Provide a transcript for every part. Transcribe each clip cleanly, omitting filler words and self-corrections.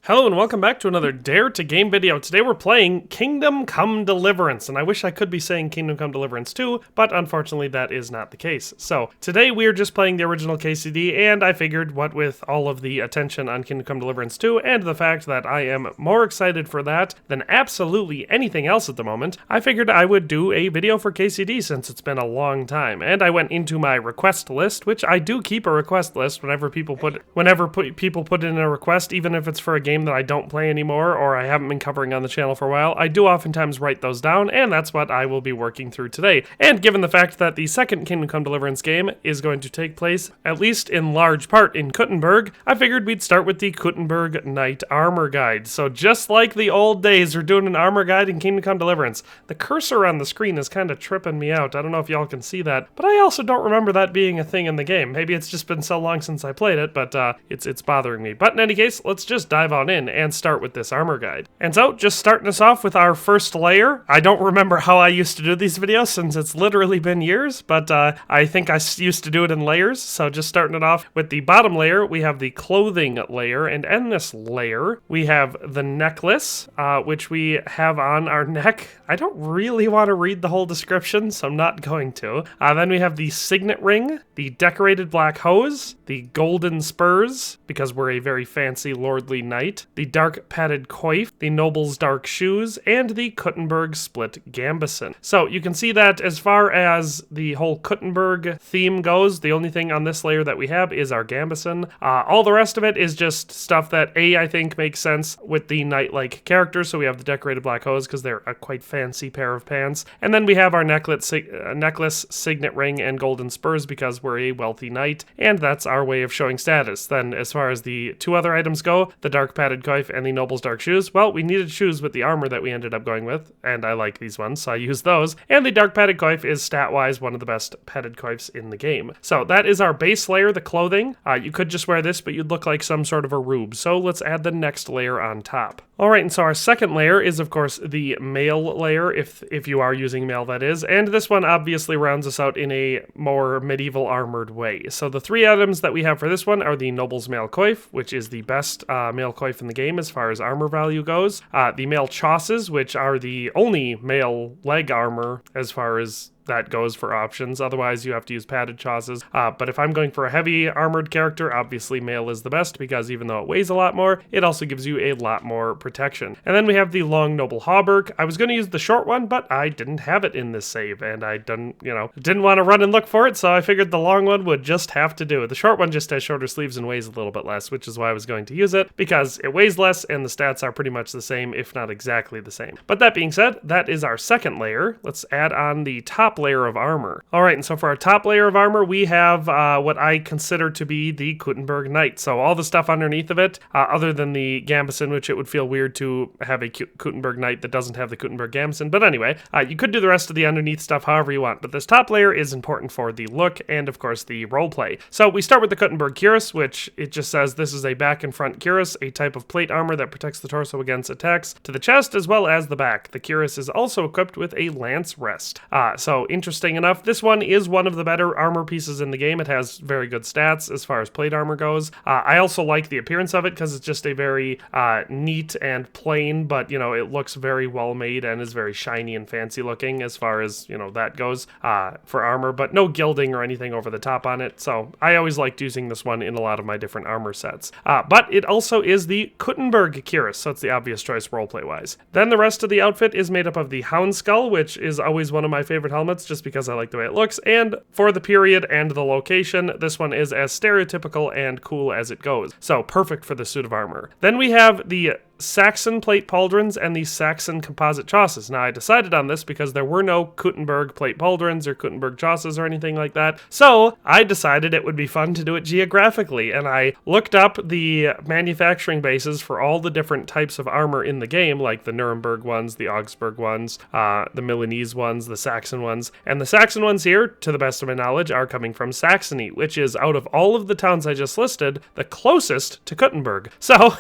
Hello and welcome back to another Dare to Game video. Today we're playing Kingdom Come Deliverance, and I wish I could be saying Kingdom Come Deliverance 2, but unfortunately that is not the case. So today we're just playing the original KCD, and I figured what with all of the attention on Kingdom Come Deliverance 2 and the fact that I am more excited for that than absolutely anything else at the moment, I figured I would do a video for KCD since it's been a long time. And I went into my request list, which I do keep a request list whenever people put in a request, even if it's for a game that I don't play anymore or I haven't been covering on the channel for a while. I do oftentimes write those down, and that's what I will be working through today. And given the fact that the second Kingdom Come Deliverance game is going to take place, at least in large part, in Kuttenberg, I figured we'd start with the Kuttenberg Knight armor guide. So just like the old days, we're doing an armor guide in Kingdom Come Deliverance. The cursor on the screen is kind of tripping me out. I don't know if y'all can see that, but I also don't remember that being a thing in the game. Maybe it's just been so long since I played it, but it's bothering me. But in any case, let's just dive on in and start with this armor guide. And so, just starting us off with our first layer. I don't remember how I used to do these videos since it's literally been years, but I think I used to do it in layers. So just starting it off with the bottom layer, we have the clothing layer, and in this layer, we have the necklace, which we have on our neck. I don't really want to read the whole description, so I'm not going to. Then we have the signet ring, the decorated black hose, the golden spurs, because we're a very fancy lordly knight, the dark padded coif, the noble's dark shoes, and the Kuttenberg split gambeson. So you can see that as far as the whole Kuttenberg theme goes, the only thing on this layer that we have is our gambeson. All the rest of it is just stuff that I think makes sense with the knight-like characters. So we have the decorated black hose because they're a quite fancy pair of pants. And then we have our necklace, signet ring, and golden spurs because we're a wealthy knight, and that's our way of showing status. Then as far as the two other items go, the dark padded coif and the noble's dark shoes, well, we needed shoes with the armor that we ended up going with, and I like these ones, so I used those. And the dark padded coif is stat-wise one of the best padded coifs in the game. So that is our base layer, the clothing. You could just wear this, but you'd look like some sort of a rube. So let's add the next layer on top. Alright, and so our second layer is, of course, the mail layer, if you are using mail, that is. And this one obviously rounds us out in a more medieval armored way. So the three items that we have for this one are the noble's mail coif, which is the best mail coif in the game as far as armor value goes. The mail chausses, which are the only mail leg armor as far as that goes for options. Otherwise, you have to use padded chausses. But if I'm going for a heavy armored character, obviously mail is the best because even though it weighs a lot more, it also gives you a lot more protection. And then we have the long noble hauberk. I was going to use the short one, but I didn't have it in this save, and I didn't want to run and look for it, so I figured the long one would just have to do. The short one just has shorter sleeves and weighs a little bit less, which is why I was going to use it, because it weighs less and the stats are pretty much the same, if not exactly the same. But that being said, that is our second layer. Let's add on the top layer of armor. Alright, and so for our top layer of armor, we have what I consider to be the Kuttenberg Knight. So all the stuff underneath of it, other than the gambeson, which it would feel weird to have a Kuttenberg Knight that doesn't have the Kuttenberg gambeson. But anyway, you could do the rest of the underneath stuff however you want. But this top layer is important for the look and, of course, the roleplay. So we start with the Kuttenberg cuirass, which it just says this is a back and front cuirass, a type of plate armor that protects the torso against attacks to the chest as well as the back. The cuirass is also equipped with a lance rest. So interesting enough, this one is one of the better armor pieces in the game. It has very good stats as far as plate armor goes. I also like the appearance of it because it's just a very neat and plain, but it looks very well made and is very shiny and fancy looking as far as that goes for armor, but no gilding or anything over the top on it. So I always liked using this one in a lot of my different armor sets. But it also is the Kuttenberg cuirass, so it's the obvious choice roleplay wise. Then the rest of the outfit is made up of the hound skull, which is always one of my favorite helmets just because I like the way it looks, and for the period and the location, this one is as stereotypical and cool as it goes. So perfect for the suit of armor. Then we have the Saxon plate pauldrons and the Saxon composite chausses. Now I decided on this because there were no Kuttenberg plate pauldrons or Kuttenberg chausses or anything like that. So I decided it would be fun to do it geographically, and I looked up the manufacturing bases for all the different types of armor in the game, like the Nuremberg ones, the Augsburg ones, the Milanese ones, the Saxon ones, and the Saxon ones here, to the best of my knowledge, are coming from Saxony, which is, out of all of the towns I just listed, the closest to Kuttenberg. So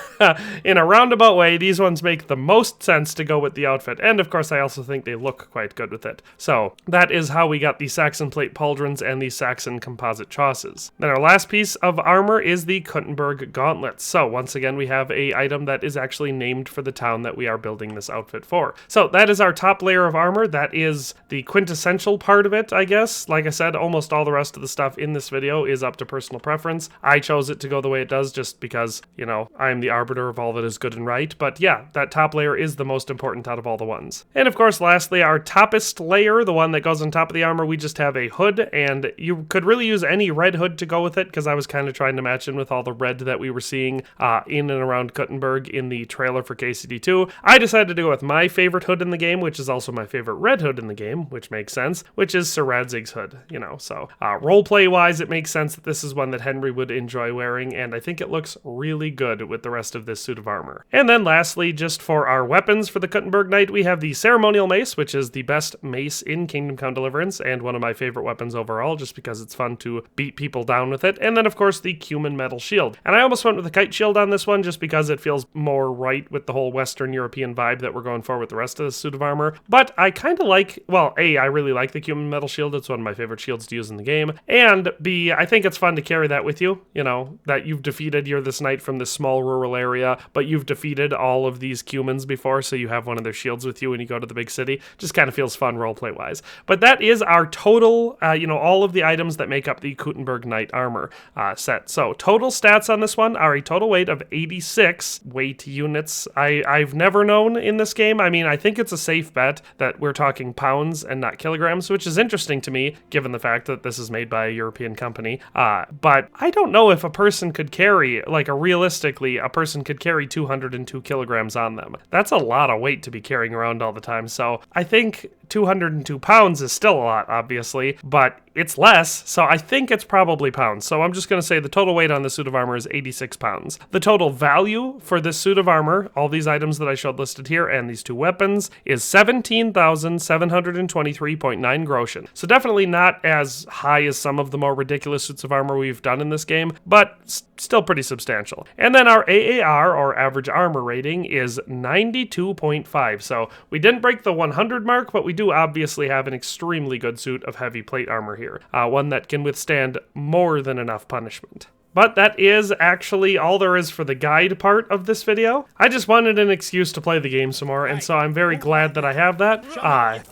in a roundabout roundabout way, these ones make the most sense to go with the outfit. And of course, I also think they look quite good with it. So that is how we got the Saxon plate pauldrons and the Saxon composite chausses. Then our last piece of armor is the Kuttenberg gauntlets. So once again, we have a item that is actually named for the town that we are building this outfit for. So that is our top layer of armor. That is the quintessential part of it, I guess. Like I said, almost all the rest of the stuff in this video is up to personal preference. I chose it to go the way it does just because, you know, I'm the arbiter of all that is good and right. But yeah, that top layer is the most important out of all the ones. And of course, lastly, our toppest layer, the one that goes on top of the armor, we just have a hood, and you could really use any red hood to go with it because I was kind of trying to match in with all the red that we were seeing in and around Kuttenberg in the trailer for KCD2. I decided to go with my favorite hood in the game, which is also my favorite red hood in the game, which makes sense, which is Sir Radzig's hood, you know. So roleplay wise, it makes sense that this is one that Henry would enjoy wearing, and I think it looks really good with the rest of this suit of armor. And then lastly, just for our weapons for the Kuttenberg Knight, we have the ceremonial mace, which is the best mace in Kingdom Come Deliverance and one of my favorite weapons overall, just because it's fun to beat people down with it. And then of course the cumin metal shield. And I almost went with the kite shield on this one just because it feels more right with the whole Western European vibe that we're going for with the rest of the suit of armor. But I kind of like, well, A, I really like the cumin metal shield. It's one of my favorite shields to use in the game. And B, I think it's fun to carry that with you, you know, that you've defeated, you're this knight from this small rural area, but you've defeated all of these cumins before, so you have one of their shields with you when you go to the big city. Just kind of feels fun roleplay wise. But that is our total, you know, all of the items that make up the Kuttenberg Knight armor set. So total stats on this one are a total weight of 86 weight units. I've never known in this game. I mean, I think it's a safe bet that we're talking pounds and not kilograms, which is interesting to me, given the fact that this is made by a European company. But I don't know if a person could carry, like realistically, a person could carry 202 kilograms on them. That's a lot of weight to be carrying around all the time. So I think 202 pounds is still a lot, obviously, but it's less, so I think it's probably pounds. So I'm just going to say the total weight on the suit of armor is 86 pounds. The total value for this suit of armor, all these items that I showed listed here and these two weapons, is 17,723.9 groschen. So definitely not as high as some of the more ridiculous suits of armor we've done in this game, but still pretty substantial. And then our AAR, or average armor rating, is 92.5. So we didn't break the 100 mark, but we do obviously have an extremely good suit of heavy plate armor here. One that can withstand more than enough punishment. But that is actually all there is for the guide part of this video. I just wanted an excuse to play the game some more, and so I'm very glad that I have that.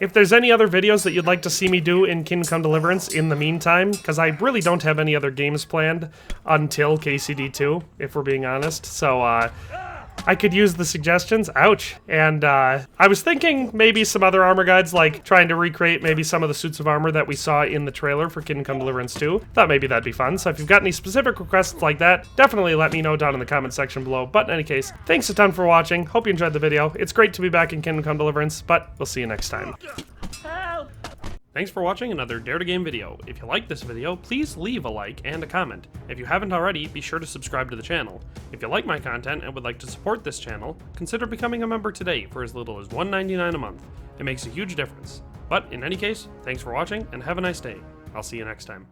If there's any other videos that you'd like to see me do in Kingdom Come Deliverance in the meantime, because I really don't have any other games planned until KCD2, if we're being honest, so I could use the suggestions. Ouch. And I was thinking maybe some other armor guides, like trying to recreate maybe some of the suits of armor that we saw in the trailer for Kingdom Come Deliverance 2. Thought maybe that'd be fun. So if you've got any specific requests like that, definitely let me know down in the comment section below. But in any case, thanks a ton for watching. Hope you enjoyed the video. It's great to be back in Kingdom Come Deliverance, but we'll see you next time. Thanks for watching another Dare to Game video. If you like this video, please leave a like and a comment. If you haven't already, be sure to subscribe to the channel. If you like my content and would like to support this channel, consider becoming a member today for as little as $1.99 a month. It makes a huge difference. But in any case, thanks for watching and have a nice day. I'll see you next time.